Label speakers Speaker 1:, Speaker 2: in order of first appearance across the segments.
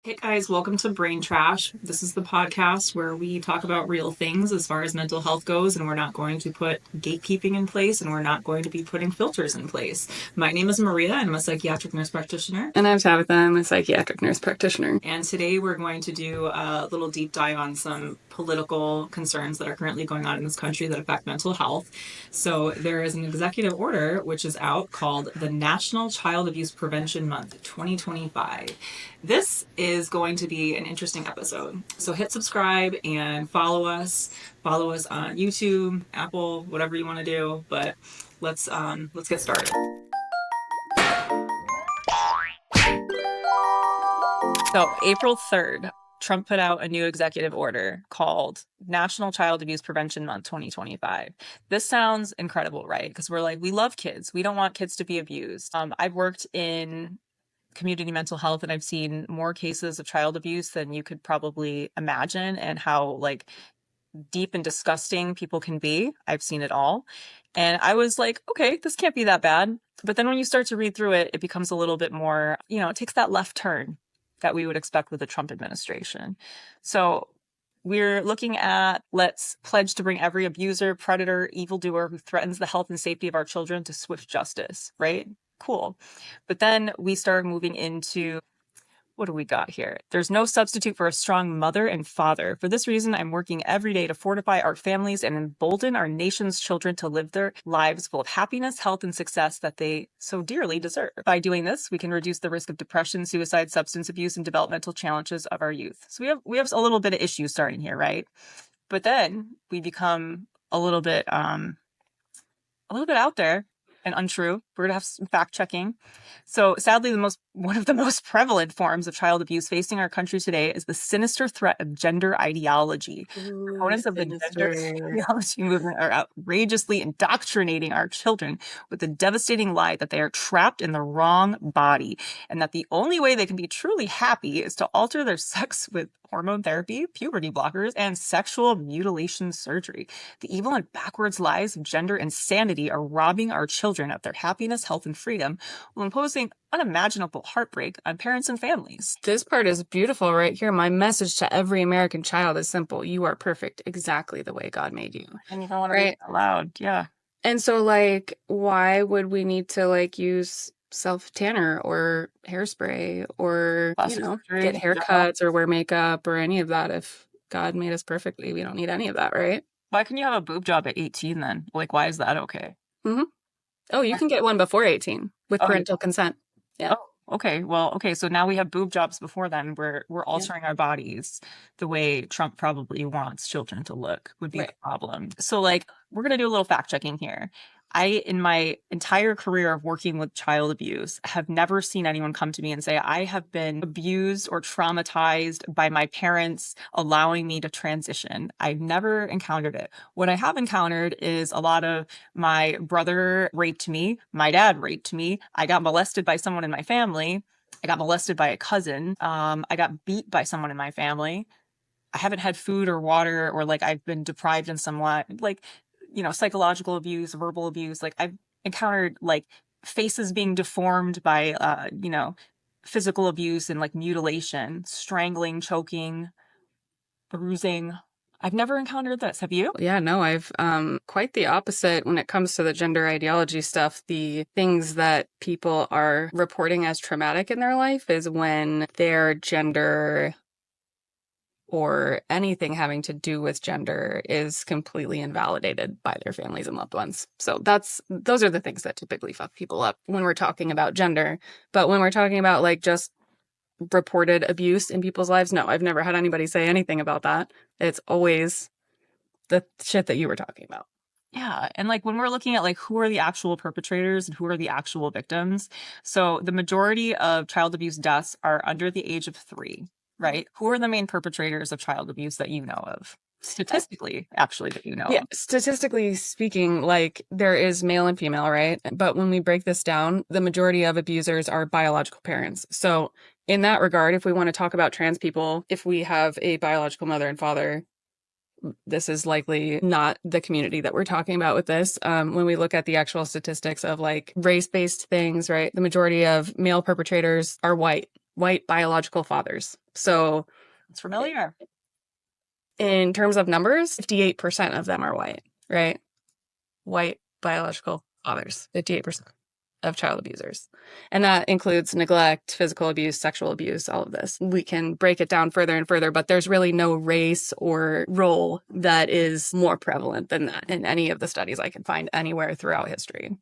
Speaker 1: Hey guys, welcome to Brain Trash. This is the podcast where we talk about real things as far as mental health goes, and we're not going to put gatekeeping in place and we're not going to be putting filters in place. My name is Maria, and I'm a psychiatric nurse practitioner.
Speaker 2: And I'm Tabitha, I'm a psychiatric nurse practitioner.
Speaker 1: And today we're going to do a little deep dive on some political concerns that are currently going on in this country that affect mental health. So there is an executive order which is out called the National Child Abuse Prevention Month 2025. This is going to be an interesting episode. So hit subscribe and follow us. Follow us on YouTube, Apple, whatever you want to do. But let's get started. So April 3rd, Trump put out a new executive order called National Child Abuse Prevention Month 2025. This sounds incredible, right? Because we're like, we love kids. We don't want kids to be abused. I've worked in community mental health and I've seen more cases of child abuse than you could probably imagine, and how like deep and disgusting people can be. I've seen it all. And I was like, okay, this can't be that bad. But then when you start to read through it, it becomes a little bit more, it takes that left turn that we would expect with the Trump administration. So we're looking at, let's pledge to bring every abuser, predator, evildoer who threatens the health and safety of our children to swift justice, right? Cool. But then we start moving into, what do we got here? There's no substitute for a strong mother and father. For this reason, I'm working every day to fortify our families and embolden our nation's children to live their lives full of happiness, health, and success that they so dearly deserve. By doing this, we can reduce the risk of depression, suicide, substance abuse, and developmental challenges of our youth. So we have a little bit of issues starting here, right? But then we become a little bit out there and untrue. We're gonna have some fact checking. So sadly, one of the most prevalent forms of child abuse facing our country today is the sinister threat of gender ideology. Proponents of the gender ideology movement are outrageously indoctrinating our children with the devastating lie that they are trapped in the wrong body, and that the only way they can be truly happy is to alter their sex with hormone therapy, puberty blockers, and sexual mutilation surgery. The evil and backwards lies of gender insanity are robbing our children of their happiness, health, and freedom, while imposing unimaginable heartbreak on parents and families.
Speaker 2: This part is beautiful right here. My message to every American child is simple. You are perfect exactly the way God made you.
Speaker 1: And you don't want to read it out loud. Yeah.
Speaker 2: And so, like, why would we need to, like, use self-tanner or hairspray or, get haircuts or wear makeup or any of that if God made us perfectly? We don't need any of that, right?
Speaker 1: Why can you have a boob job at 18 then? Like, why is that okay?
Speaker 2: Mm-hmm. Oh, you can get one before 18 with parental consent. Yeah.
Speaker 1: Oh, okay. Well, okay. So now we have boob jobs before then. We're altering our bodies the way Trump probably wants children to look would be the problem. So like, we're going to do a little fact checking here. In my entire career of working with child abuse, have never seen anyone come to me and say, I have been abused or traumatized by my parents allowing me to transition. I've never encountered it. What I have encountered is a lot of my brother raped me, my dad raped me, I got molested by someone in my family, I got molested by a cousin, I got beat by someone in my family. I haven't had food or water, or like I've been deprived in some way, like, psychological abuse, verbal abuse. Like I've encountered like faces being deformed by, physical abuse and like mutilation, strangling, choking, bruising. I've never encountered this. Have you?
Speaker 2: Yeah, no, I've quite the opposite when it comes to the gender ideology stuff. The things that people are reporting as traumatic in their life is when their gender or anything having to do with gender is completely invalidated by their families and loved ones. So those are the things that typically fuck people up when we're talking about gender. But when we're talking about like just reported abuse in people's lives, no, I've never had anybody say anything about that. It's always the shit that you were talking about.
Speaker 1: Yeah. And like when we're looking at like who are the actual perpetrators and who are the actual victims. So the majority of child abuse deaths are under the age of 3. Right? Who are the main perpetrators of child abuse that you know of? Statistically, actually, that you know of.
Speaker 2: Statistically speaking, like there is male and female, right? But when we break this down, the majority of abusers are biological parents. So in that regard, if we want to talk about trans people, if we have a biological mother and father, this is likely not the community that we're talking about with this. When we look at the actual statistics of like race-based things, right? The majority of male perpetrators are white. white biological fathers. So
Speaker 1: It's familiar.
Speaker 2: in terms of numbers, 58% of them are white, right? White biological fathers, 58% of child abusers. And that includes neglect, physical abuse, sexual abuse, all of this. We can break it down further and further, but there's really no race or role that is more prevalent than that in any of the studies I can find anywhere throughout history.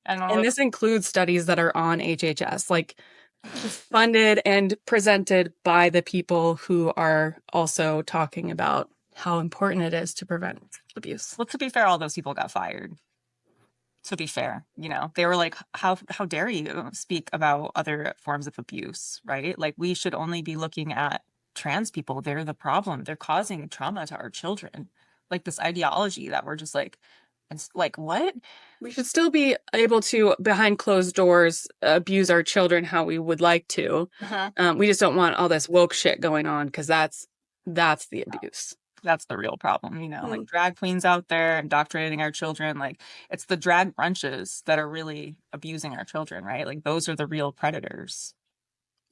Speaker 2: And this includes studies that are on HHS, like funded and presented by the people who are also talking about how important it is to prevent abuse.
Speaker 1: Well, to be fair, all those people got fired. To be fair, they were like, how dare you speak about other forms of abuse, right? Like, we should only be looking at trans people. They're the problem. They're causing trauma to our children. Like, this ideology that we're just like, it's like, what?
Speaker 2: We should still be able to, behind closed doors, abuse our children how we would like to. We just don't want all this woke shit going on, because that's the abuse.
Speaker 1: That's the real problem, like drag queens out there indoctrinating our children. Like, it's the drag brunches that are really abusing our children, right? Like, those are the real predators.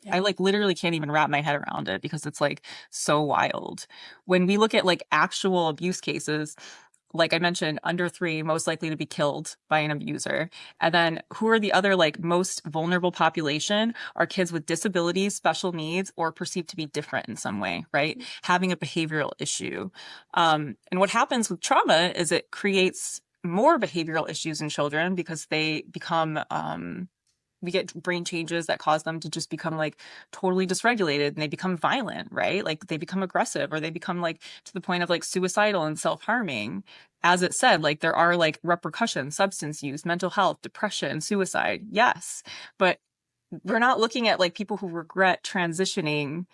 Speaker 1: Yeah. I like literally can't even wrap my head around it, because it's like so wild. When we look at like actual abuse cases, like I mentioned, under 3, most likely to be killed by an abuser. And then who are the other like most vulnerable population are kids with disabilities, special needs, or perceived to be different in some way, right? Having a behavioral issue. And what happens with trauma is it creates more behavioral issues in children, because they become we get brain changes that cause them to just become like totally dysregulated, and they become violent, right? Like, they become aggressive, or they become like to the point of like suicidal and self-harming. As it said, like, there are like repercussions: substance use, mental health, depression, suicide. Yes. But we're not looking at like people who regret transitioning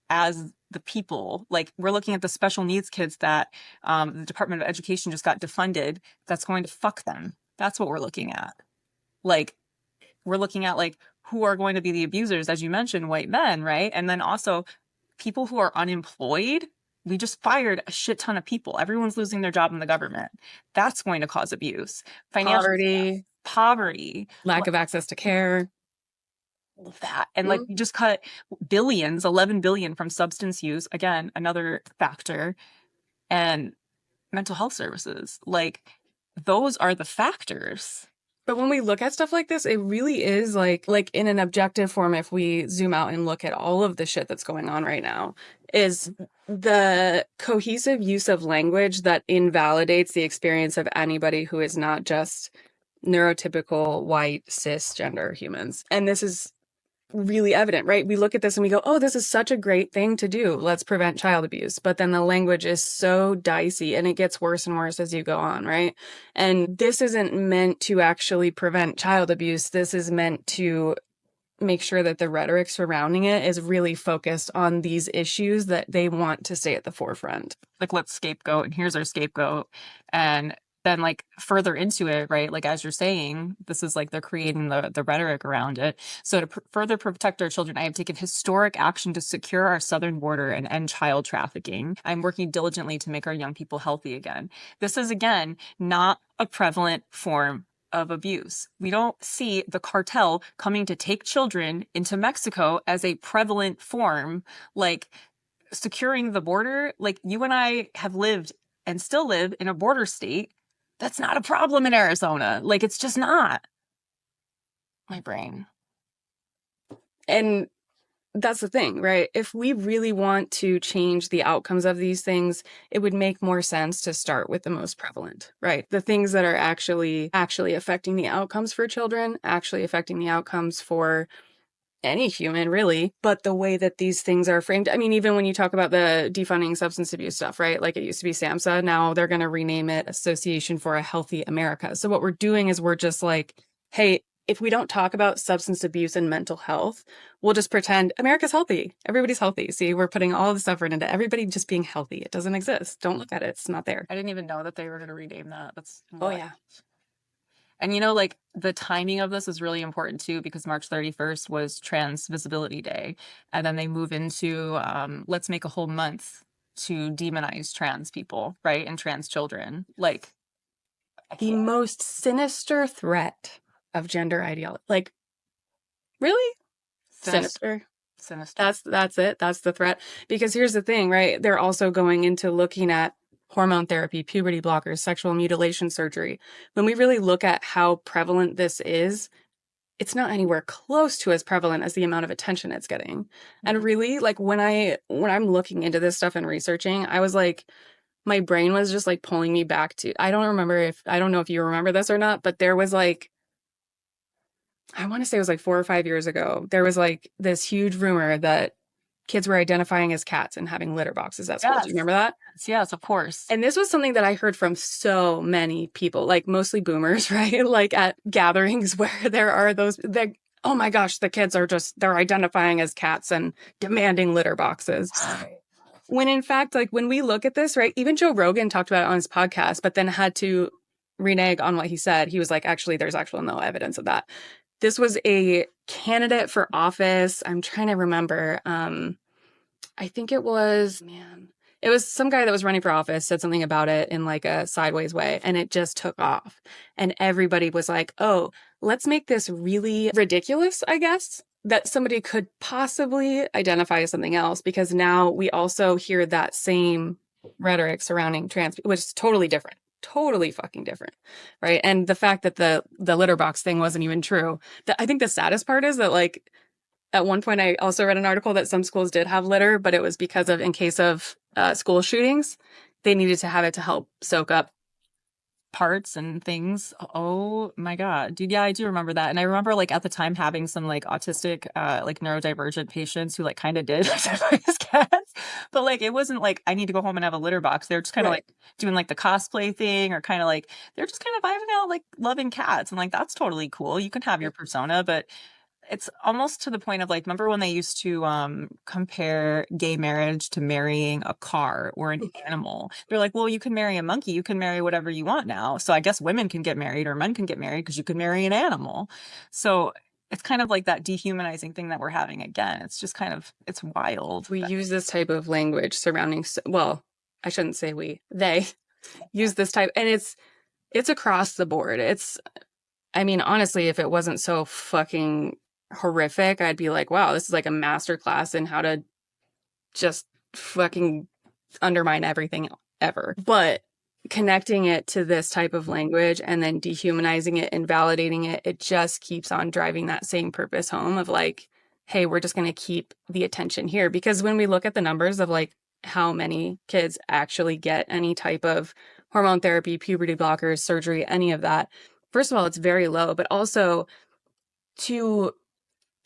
Speaker 1: as the people. Like, we're looking at the special needs kids that the Department of Education just got defunded. That's going to fuck them. That's what we're looking at. Like, we're looking at like who are going to be the abusers, as you mentioned, white men, right? And then also people who are unemployed. We just fired a shit ton of people. Everyone's losing their job in the government. That's going to cause abuse. Financial poverty,
Speaker 2: lack of access to care.
Speaker 1: All of that. And like, we just cut billions, 11 billion from substance use. Again, another factor. And mental health services. Like, those are the factors.
Speaker 2: But when we look at stuff like this, it really is like in an objective form, if we zoom out and look at all of the shit that's going on right now, is the cohesive use of language that invalidates the experience of anybody who is not just neurotypical white cisgender humans. And this is really evident, right? We look at this and we go, oh, this is such a great thing to do. Let's prevent child abuse. But then the language is so dicey, and it gets worse and worse as you go on, right? And this isn't meant to actually prevent child abuse. This is meant to make sure that the rhetoric surrounding it is really focused on these issues that they want to stay at the forefront.
Speaker 1: Like, let's scapegoat, and here's our scapegoat. And then like further into it, right? Like, as you're saying, this is like they're creating the rhetoric around it. So to further protect our children, I have taken historic action to secure our southern border and end child trafficking. I'm working diligently to make our young people healthy again. This is, again, not a prevalent form of abuse. We don't see the cartel coming to take children into Mexico as a prevalent form. Like, securing the border, like, you and I have lived and still live in a border state. That's not a problem in Arizona. Like, it's just not. My brain.
Speaker 2: And that's the thing, right? If we really want to change the outcomes of these things, it would make more sense to start with the most prevalent, right? The things that are actually affecting the outcomes for children, actually affecting the outcomes for any human, really. But the way that these things are framed, I mean, even when you talk about the defunding substance abuse stuff, right? Like, it used to be SAMHSA. Now they're going to rename it Association for a Healthy America. So what we're doing is we're just like, hey, if we don't talk about substance abuse and mental health, we'll just pretend America's healthy. Everybody's healthy. See, we're putting all this effort into everybody just being healthy. It doesn't exist. Don't look at it. It's not there.
Speaker 1: I didn't even know that they were going to rename that. That's
Speaker 2: Oh, yeah.
Speaker 1: And like, the timing of this is really important too, because March 31st was Trans Visibility Day. And then they move into, let's make a whole month to demonize trans people, right? And trans children. Like,
Speaker 2: the most sinister threat of gender ideology. Like, really? Sinister.
Speaker 1: Sinister.
Speaker 2: That's it. That's the threat. Because here's the thing, right? They're also going into looking at hormone therapy, puberty blockers, sexual mutilation surgery. When we really look at how prevalent this is, it's not anywhere close to as prevalent as the amount of attention it's getting. And
Speaker 1: Mhm.
Speaker 2: really, like when I'm looking into this stuff and researching, I was like, my brain was just like pulling me back to, I don't know if you remember this or not, but there was like, I want to say it was like 4 or 5 years ago, there was like this huge rumor that kids were identifying as cats and having litter boxes at school. Do you
Speaker 1: Yes.
Speaker 2: remember that?
Speaker 1: Yes, of course.
Speaker 2: And this was something that I heard from so many people, like mostly boomers, right? Like at gatherings where there are those that, oh my gosh, the kids are just, they're identifying as cats and demanding litter boxes. When in fact, like when we look at this, right, even Joe Rogan talked about it on his podcast, but then had to renege on what he said. He was like, actually, there's actually no evidence of that. This was a candidate for office. I'm trying to remember. I think it was, man, it was some guy that was running for office, said something about it in like a sideways way, and it just took off. And everybody was like, oh, let's make this really ridiculous, I guess, that somebody could possibly identify as something else, because now we also hear that same rhetoric surrounding trans, which is totally different. Totally fucking different, right? And the fact that the litter box thing wasn't even true. I think the saddest part is that like at one point, I also read an article that some schools did have litter, but it was because of, in case of school shootings, they needed to have it to help soak up.
Speaker 1: Parts and things. Oh my God. Dude, yeah, I do remember that. And I remember like at the time having some like autistic, like neurodivergent patients who like kind of did identify as cats. But like it wasn't like I need to go home and have a litter box. They're just kind of
Speaker 2: Right.
Speaker 1: like doing like the cosplay thing or kind of like they're just kind of vibing out like loving cats. And like that's totally cool. You can have your persona, but it's almost to the point of like, remember when they used to compare gay marriage to marrying a car or an animal? They're like, well, you can marry a monkey, you can marry whatever you want now. So I guess women can get married or men can get married because you can marry an animal. So it's kind of like that dehumanizing thing that we're having again. It's just kind of, it's wild.
Speaker 2: We use this type of language surrounding, well, I shouldn't say we, they use this type, and it's across the board. I mean, honestly, if it wasn't so fucking horrific, I'd be like, wow, this is like a master class in how to just fucking undermine everything ever. But connecting it to this type of language and then dehumanizing it, invalidating it, it just keeps on driving that same purpose home of like, hey, we're just going to keep the attention here. Because when we look at the numbers of like how many kids actually get any type of hormone therapy, puberty blockers, surgery, any of that, first of all, it's very low. But also to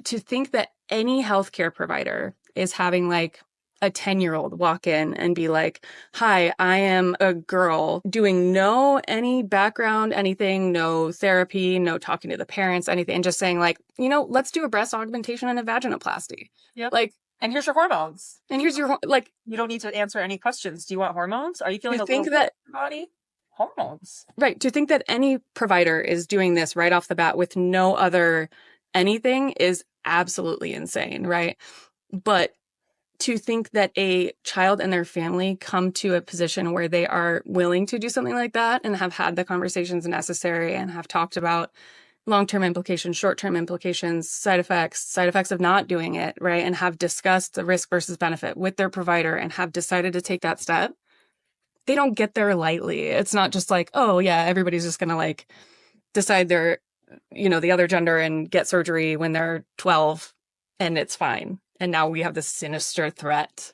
Speaker 2: think that any healthcare provider is having like a 10-year-old walk in and be like, hi, I am a girl doing no any background, anything, no therapy, no talking to the parents, anything, and just saying like, let's do a breast augmentation and a vaginoplasty.
Speaker 1: Yep.
Speaker 2: Like,
Speaker 1: And here's your hormones.
Speaker 2: and here's your, like,
Speaker 1: You don't need to answer any questions. Do you want hormones? Are you feeling
Speaker 2: to
Speaker 1: a little
Speaker 2: think that,
Speaker 1: in your body? Hormones.
Speaker 2: right, to think that any provider is doing this right off the bat with no other anything is absolutely insane, right? But to think that a child and their family come to a position where they are willing to do something like that and have had the conversations necessary and have talked about long-term implications, short-term implications, side effects of not doing it, right? And have discussed the risk versus benefit with their provider and have decided to take that step. They don't get there lightly. It's not just like, oh yeah, everybody's just going to like decide they're, the other gender and get surgery when they're 12 and it's fine. And now we have this sinister threat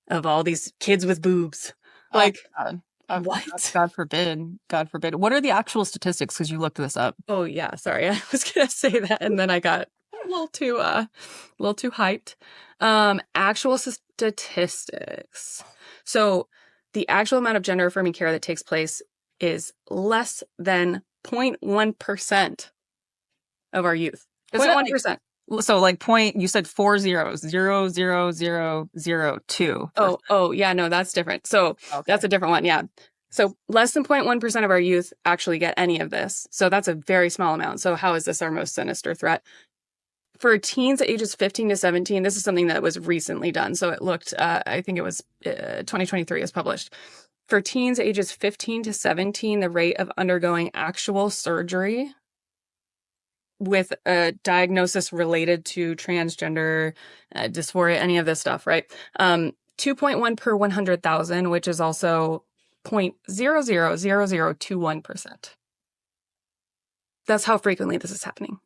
Speaker 2: of all these kids with boobs. Like,
Speaker 1: God.
Speaker 2: what?
Speaker 1: God forbid. God forbid. What are the actual statistics? Because you looked this up.
Speaker 2: Oh yeah, sorry. I was gonna say that and then I got a little too hyped. Actual statistics. So the actual amount of gender affirming care that takes place is less than 0.1% of our youth.
Speaker 1: Is it
Speaker 2: 0.1%.
Speaker 1: So like point, you said 4 0 0 0 0 0 2.
Speaker 2: Oh, yeah, no, that's different. So that's a different one. Yeah. So less than 0.1% of our youth actually get any of this. So that's a very small amount. So how is this our most sinister threat? For teens ages 15 to 17, this is something that was recently done. So it looked, I think it was 2023 is published. For teens ages 15 to 17, the rate of undergoing actual surgery with a diagnosis related to transgender, dysphoria, any of this stuff, right? 2.1 per 100,000, which is also 0.000021%. That's how frequently this is happening.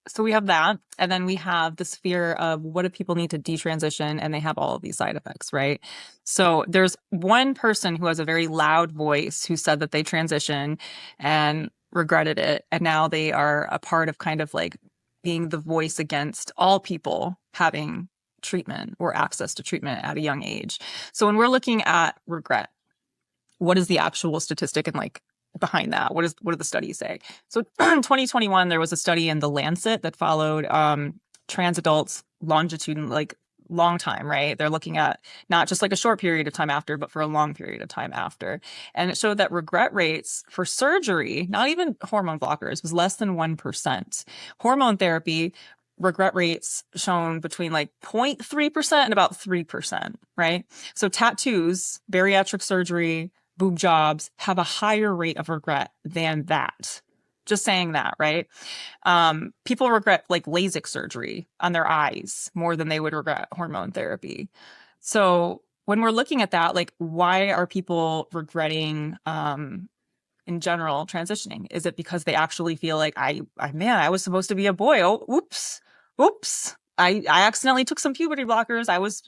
Speaker 1: So we have that. And then we have this fear of what do people need to detransition? And they have all of these side effects, right? So there's one person who has a very loud voice who said that they transitioned and regretted it. And now they are a part of kind of like being the voice against all people having treatment or access to treatment at a young age. So when we're looking at regret, what is the actual statistic and like behind that? What do the studies say? So in 2021, there was a study in the Lancet that followed trans adults longitudinal, like long time, right? They're looking at not just like a short period of time after, but for a long period of time after. And it showed that regret rates for surgery, not even hormone blockers, was less than 1%. Hormone therapy, regret rates shown between like 0.3% and about 3%, right? So tattoos, bariatric surgery, boob jobs have a higher rate of regret than that. Just saying that, right? People regret like LASIK surgery on their eyes more than they would regret hormone therapy. So when we're looking at that, like, why are people regretting in general transitioning? Is it because they actually feel like man, I was supposed to be a boy. Oh, oops. I accidentally took some puberty blockers. I was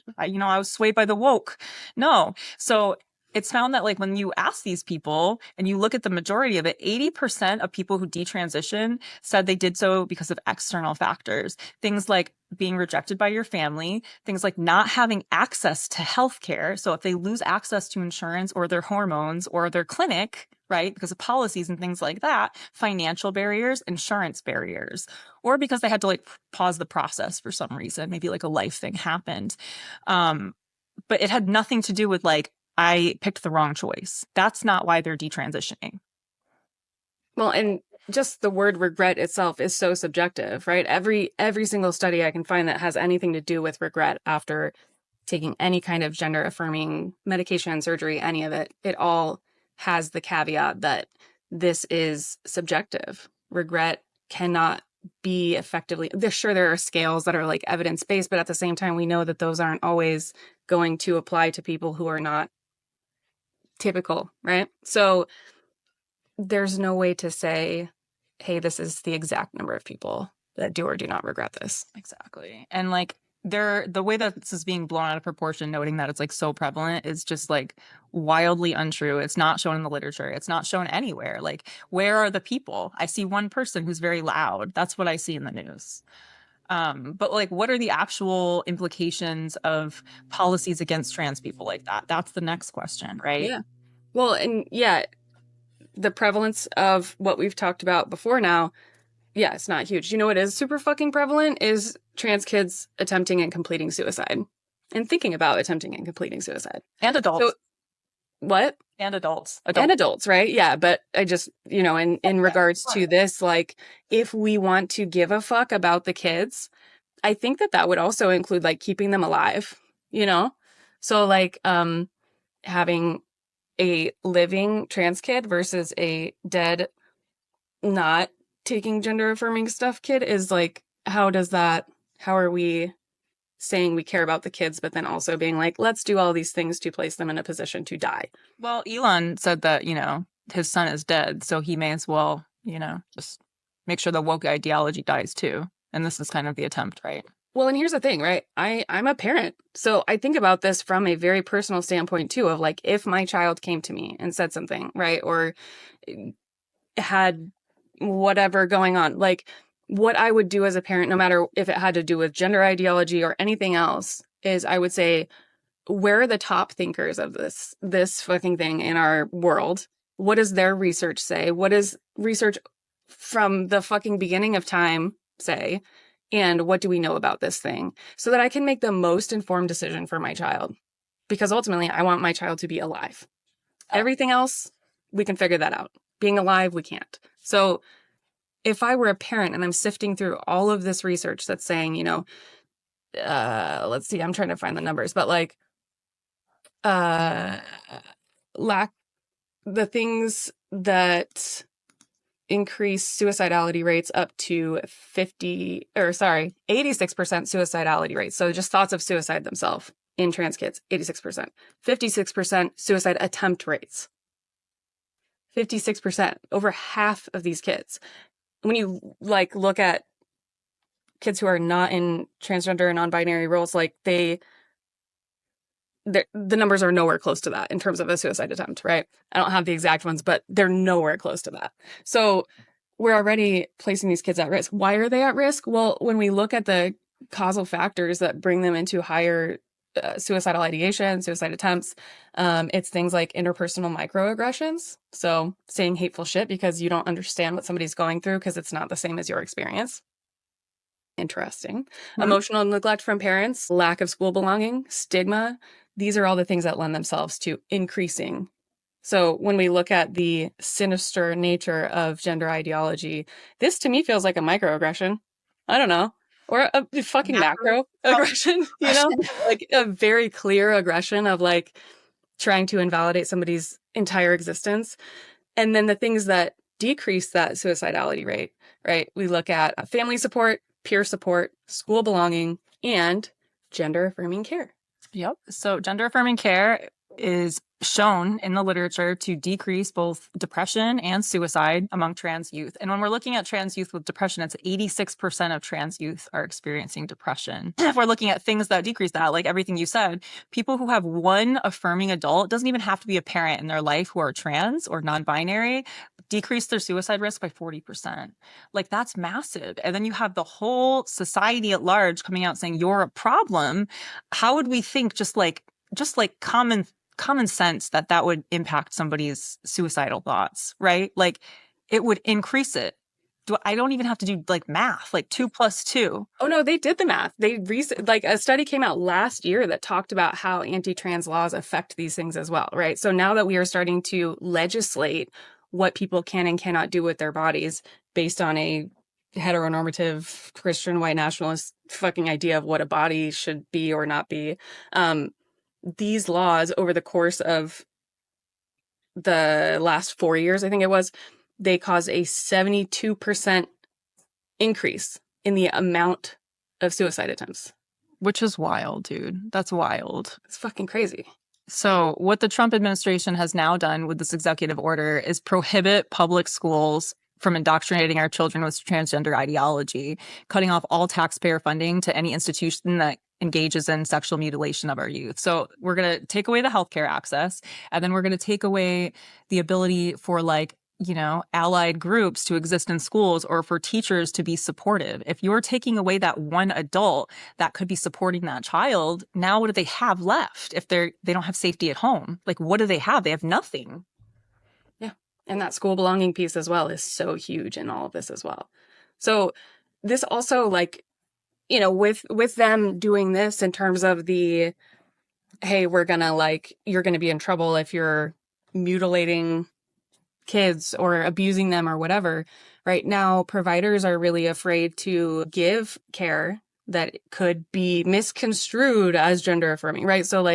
Speaker 1: swayed by the woke. No. So it's found that like when you ask these people and you look at the majority of it, 80% of people who detransition said they did so because of external factors. Things like being rejected by your family, things like not having access to healthcare. So if they lose access to insurance or their hormones or their clinic, right, because of policies and things like that, financial barriers, insurance barriers, or because they had to like pause the process for some reason, maybe like a life thing happened. But it had nothing to do with like, I picked the wrong choice. That's not why they're detransitioning.
Speaker 2: Well, and just the word regret itself is so subjective, right? Every single study I can find that has anything to do with regret after taking any kind of gender affirming medication, surgery, any of it, it all has the caveat that this is subjective. Regret cannot be effectively, sure, there are scales that are like evidence based, but at the same time, we know that those aren't always going to apply to people who are not typical, right? So there's no way to say, hey, this is the exact number of people that do or do not regret this.
Speaker 1: Exactly. And like the way that this is being blown out of proportion, noting that it's like so prevalent is just like wildly untrue. It's not shown in the literature. It's not shown anywhere. Like, where are the people? I see one person who's very loud. That's what I see in the news. But like, what are the actual implications of policies against trans people like that? That's the next question, right?
Speaker 2: Yeah. Well, and yeah, the prevalence of what we've talked about before now, yeah, it's not huge. You know what is super fucking prevalent is trans kids attempting and completing suicide and thinking about attempting and completing suicide.
Speaker 1: And
Speaker 2: So
Speaker 1: adults.
Speaker 2: what?
Speaker 1: And adults.
Speaker 2: And
Speaker 1: Adults.
Speaker 2: adults, right? Yeah, but I just, in regards to this, like, if we want to give a fuck about the kids, I think that that would also include like keeping them alive, you know? So like having a living trans kid versus a dead, not taking gender affirming stuff kid is like, how are we saying we care about the kids, but then also being like, let's do all these things to place them in a position to die?
Speaker 1: Well, Elon said that, his son is dead, so he may as well, just make sure the woke ideology dies too. And this is kind of the attempt, right?
Speaker 2: Well, and here's the thing, right? I'm a parent. So I think about this from a very personal standpoint too, of like, if my child came to me and said something, right? Or had whatever going on, like what I would do as a parent, no matter if it had to do with gender ideology or anything else, is I would say, where are the top thinkers of this fucking thing in our world? What does their research say? What does research from the fucking beginning of time say? And what do we know about this thing? So that I can make the most informed decision for my child. Because ultimately, I want my child to be alive. Everything else, we can figure that out. Being alive, we can't. So if I were a parent and I'm sifting through all of this research that's saying, let's see, I'm trying to find the numbers, but like, uh, lack the things that increase suicidality rates up to 86% suicidality rates. So just thoughts of suicide themselves in trans kids, 86%. 56% suicide attempt rates. 56%, over half of these kids. When you like look at kids who are not in transgender and non-binary roles, like the numbers are nowhere close to that in terms of a suicide attempt, right? I don't have the exact ones, but they're nowhere close to that. So we're already placing these kids at risk. Why are they at risk? Well, when we look at the causal factors that bring them into higher suicidal ideation, suicide attempts, it's things like interpersonal microaggressions. So saying hateful shit because you don't understand what somebody's going through because it's not the same as your experience. Interesting. Mm-hmm. Emotional neglect from parents, lack of school belonging, stigma. These are all the things that lend themselves to increasing. So when we look at the sinister nature of gender ideology, this to me feels like a microaggression. I don't know. Or a fucking macro aggression, you know? Like a very clear aggression of like trying to invalidate somebody's entire existence. And then the things that decrease that suicidality rate, right? We look at family support, peer support, school belonging, and gender-affirming care.
Speaker 1: Yep. So gender-affirming care is shown in the literature to decrease both depression and suicide among trans youth. And when we're looking at trans youth with depression, it's 86% of trans youth are experiencing depression. If we're looking at things that decrease that, like everything you said, people who have one affirming adult, doesn't even have to be a parent in their life who are trans or non-binary, decrease their suicide risk by 40%. Like that's massive. And then you have the whole society at large coming out saying you're a problem. How would we think just like common sense that would impact somebody's suicidal thoughts, right? Like it would increase it. I don't even have to do like math, like 2 + 2.
Speaker 2: Oh no, they did the math. Like a study came out last year that talked about how anti-trans laws affect these things as well, right? So now that we are starting to legislate what people can and cannot do with their bodies based on a heteronormative Christian white nationalist fucking idea of what a body should be or not be, these laws over the course of the last 4 years, I think it was, they caused a 72% increase in the amount of suicide attempts.
Speaker 1: Which is wild, dude. That's wild.
Speaker 2: It's fucking crazy.
Speaker 1: So what the Trump administration has now done with this executive order is prohibit public schools from indoctrinating our children with transgender ideology, cutting off all taxpayer funding to any institution that engages in sexual mutilation of our youth. So we're going to take away the healthcare access, and then we're going to take away the ability for allied groups to exist in schools or for teachers to be supportive. If you're taking away that one adult that could be supporting that child, now what do they have left if they don't have safety at home? Like, what do they have? They have nothing.
Speaker 2: Yeah. And that school belonging piece as well is so huge in all of this as well. So this also with them doing this in terms of the, hey, you're going to be in trouble if you're mutilating kids or abusing them or whatever. Right now, providers are really afraid to give care that could be misconstrued as gender affirming, right? So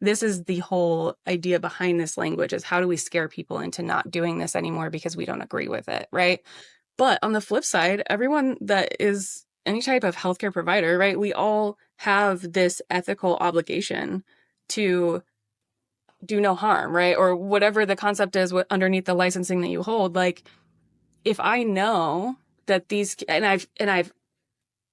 Speaker 2: this is the whole idea behind this language, is how do we scare people into not doing this anymore because we don't agree with it, right? But on the flip side, everyone that is any type of healthcare provider, right, we all have this ethical obligation to do no harm, right? Or whatever the concept is underneath the licensing that you hold. Like, if I know that and I've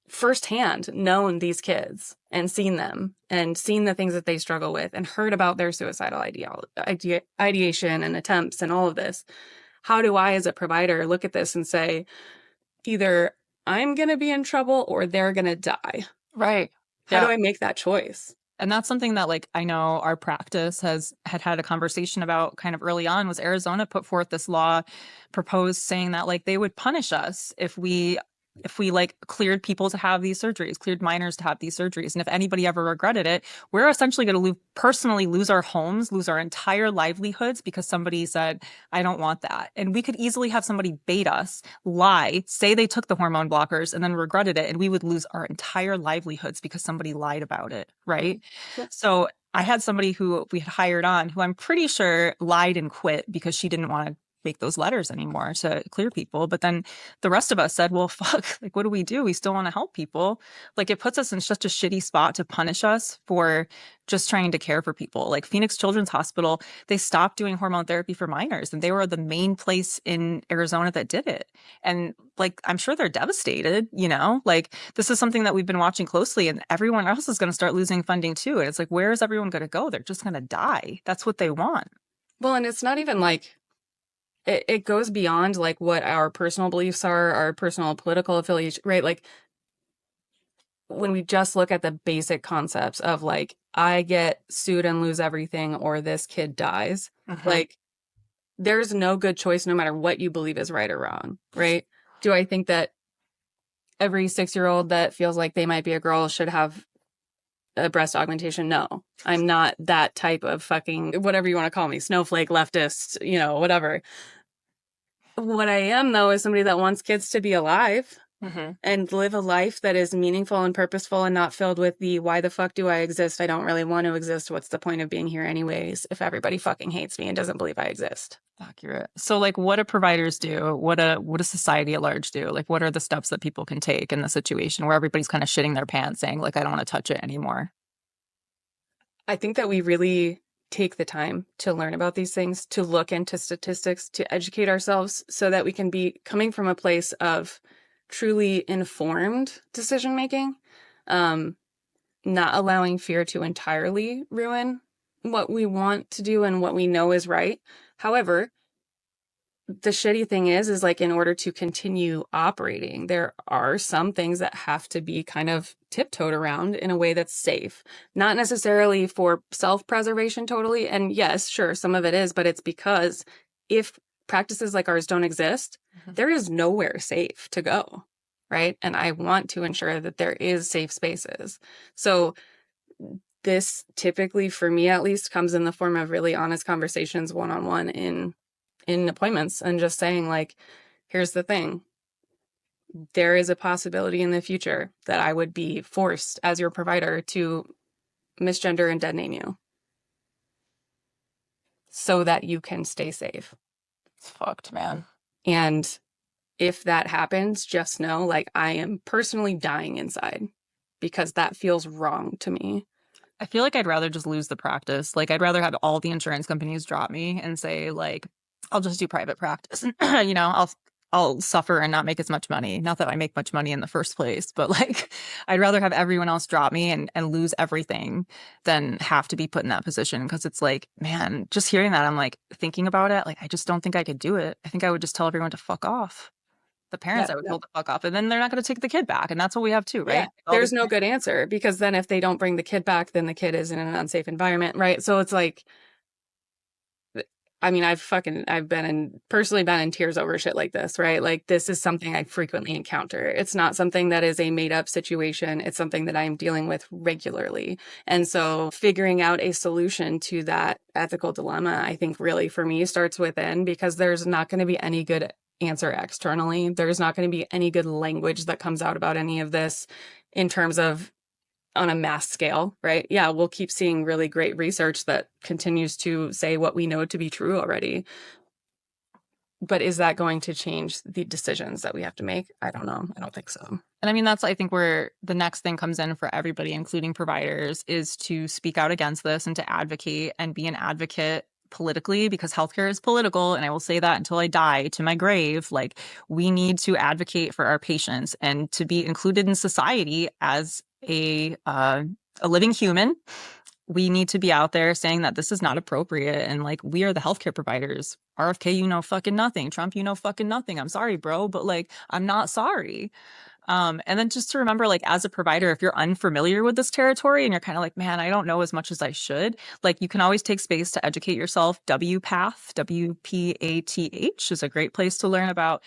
Speaker 2: firsthand known these kids and seen them and seen the things that they struggle with and heard about their suicidal ideation and attempts and all of this, how do I as a provider look at this and say, either I'm going to be in trouble or they're going to die?
Speaker 1: Right.
Speaker 2: How do I make that choice?
Speaker 1: And that's something that I know our practice had a conversation about kind of early on. Was Arizona put forth this law proposed saying that they would punish us if we cleared people to have these surgeries, cleared minors to have these surgeries. And if anybody ever regretted it, we're essentially going to personally lose our homes, lose our entire livelihoods because somebody said, I don't want that. And we could easily have somebody bait us, lie, say they took the hormone blockers and then regretted it. And we would lose our entire livelihoods because somebody lied about it. Right. Yeah. So I had somebody who we had hired on who I'm pretty sure lied and quit because she didn't want to make those letters anymore to clear people. But then the rest of us said, well, fuck, like, what do? We still want to help people. Like, it puts us in such a shitty spot to punish us for just trying to care for people. Like Phoenix Children's Hospital, they stopped doing hormone therapy for minors, and they were the main place in Arizona that did it. And like, I'm sure they're devastated, you know, like this is something that we've been watching closely, and everyone else is going to start losing funding too. And it's like, where is everyone going to go? They're just going to die. That's what they want.
Speaker 2: Well, and it's not even like it goes beyond like what our personal beliefs are, our personal political affiliation, right? Like when we just look at the basic concepts of like, I get sued and lose everything, or this kid dies, like there's no good choice no matter what you believe is right or wrong, right? Do I think that every 6-year-old that feels like they might be a girl should have a breast augmentation? No, I'm not that type of fucking, whatever you want to call me, snowflake, leftist, you know, whatever. What I am, though, is somebody that wants kids to be alive and live a life that is meaningful and purposeful and not filled with the why the fuck do I exist? I don't really want to exist. What's the point of being here anyways if everybody fucking hates me and doesn't believe I exist?
Speaker 1: Accurate. So like, what do providers do? What does society at large do? Like, what are the steps that people can take in the situation where everybody's kind of shitting their pants saying like, I don't want to touch it anymore?
Speaker 2: I think that we really take the time to learn about these things, to look into statistics, to educate ourselves so that we can be coming from a place of truly informed decision making, not allowing fear to entirely ruin what we want to do and what we know is right. However, the shitty thing is like, in order to continue operating, there are some things that have to be kind of tiptoed around in a way that's safe, not necessarily for self-preservation totally. And yes, sure, some of it is, but it's because if practices like ours don't exist, there is nowhere safe to go, right? And I want to ensure that there is safe spaces. So this typically, for me at least, comes in the form of really honest conversations one-on-one in appointments, and just saying like, here's the thing. There is a possibility in the future that I would be forced as your provider to misgender and dead name you so that you can stay safe.
Speaker 1: It's fucked, man.
Speaker 2: And if that happens, just know like I am personally dying inside because that feels wrong to me.
Speaker 1: I feel like I'd rather just lose the practice. Like, I'd rather have all the insurance companies drop me and say like, I'll just do private practice. You know, I'll suffer and not make as much money. Not that I make much money in the first place, but like, I'd rather have everyone else drop me and lose everything than have to be put in that position. Because it's like, man, just hearing that, I'm like thinking about it. Like, I just don't think I could do it. I think I would just tell everyone to fuck off. The parents, I would tell to fuck off, and then they're not going to take the kid back, and that's what we have too, right?
Speaker 2: Yeah. There's no good answer, because then if they don't bring the kid back, then the kid is in an unsafe environment, right? So it's like, I mean, I've personally been in tears over shit like this, right? Like, this is something I frequently encounter. It's not something that is a made up situation. It's something that I'm dealing with regularly. And so figuring out a solution to that ethical dilemma, I think really for me starts within, because there's not going to be any good answer externally. There's not going to be any good language that comes out about any of this in terms of on a mass scale, right? Yeah, we'll keep seeing really great research that continues to say what we know to be true already. But is that going to change the decisions that we have to make? I don't know. I don't think so.
Speaker 1: And I mean, that's, I think, where the next thing comes in for everybody, including providers, is to speak out against this and to advocate and be an advocate politically, because healthcare is political. And I will say that until I die, to my grave. Like, we need to advocate for our patients and to be included in society as a living human. We need to be out there saying that this is not appropriate. And like, we are the healthcare providers. RFK, you know fucking nothing. Trump, you know fucking nothing. I'm sorry, bro, but like, I'm not sorry. And then just to remember, like, as a provider, if you're unfamiliar with this territory and you're kind of like, man, I don't know as much as I should, like, you can always take space to educate yourself. WPATH, WPATH is a great place to learn about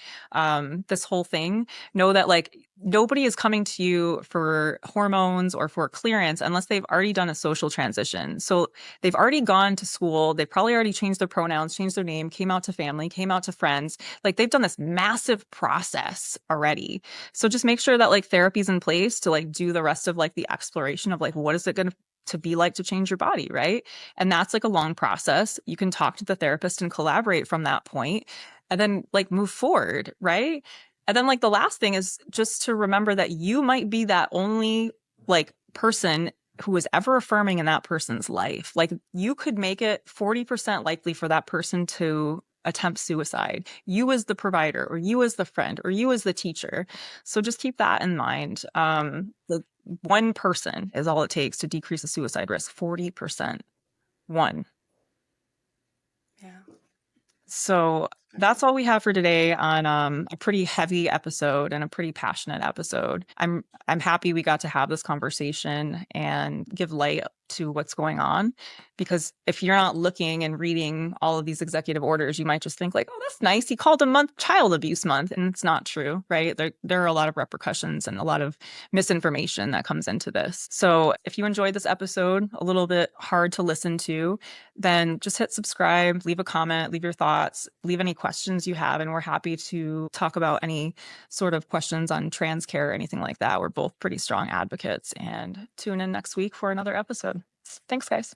Speaker 1: this whole thing. Know that, like, nobody is coming to you for hormones or for clearance unless they've already done a social transition. So they've already gone to school. They've probably already changed their pronouns, changed their name, came out to family, came out to friends. Like, they've done this massive process already. So just make sure that like therapy's in place to like do the rest of like the exploration of like, what is it going to to be like to change your body, right? And that's like a long process. You can talk to the therapist and collaborate from that point and then like move forward, right? And then like the last thing is just to remember that you might be that only like person who is ever affirming in that person's life. Like you could make it 40% likely for that person to attempt suicide. You as the provider, or you as the friend, or you as the teacher. So just keep that in mind. The one person is all it takes to decrease the suicide risk, 40%. One.
Speaker 2: Yeah.
Speaker 1: So that's all we have for today on a pretty heavy episode and a pretty passionate episode. I'm happy we got to have this conversation and give light to what's going on, because if you're not looking and reading all of these executive orders, you might just think like, oh, that's nice. He called a month Child Abuse Month, and it's not true, right? There are a lot of repercussions and a lot of misinformation that comes into this. So if you enjoyed this episode, a little bit hard to listen to, then just hit subscribe, leave a comment, leave your thoughts, leave any questions you have, and we're happy to talk about any sort of questions on trans care or anything like that. We're both pretty strong advocates, and tune in next week for another episode. Thanks, guys.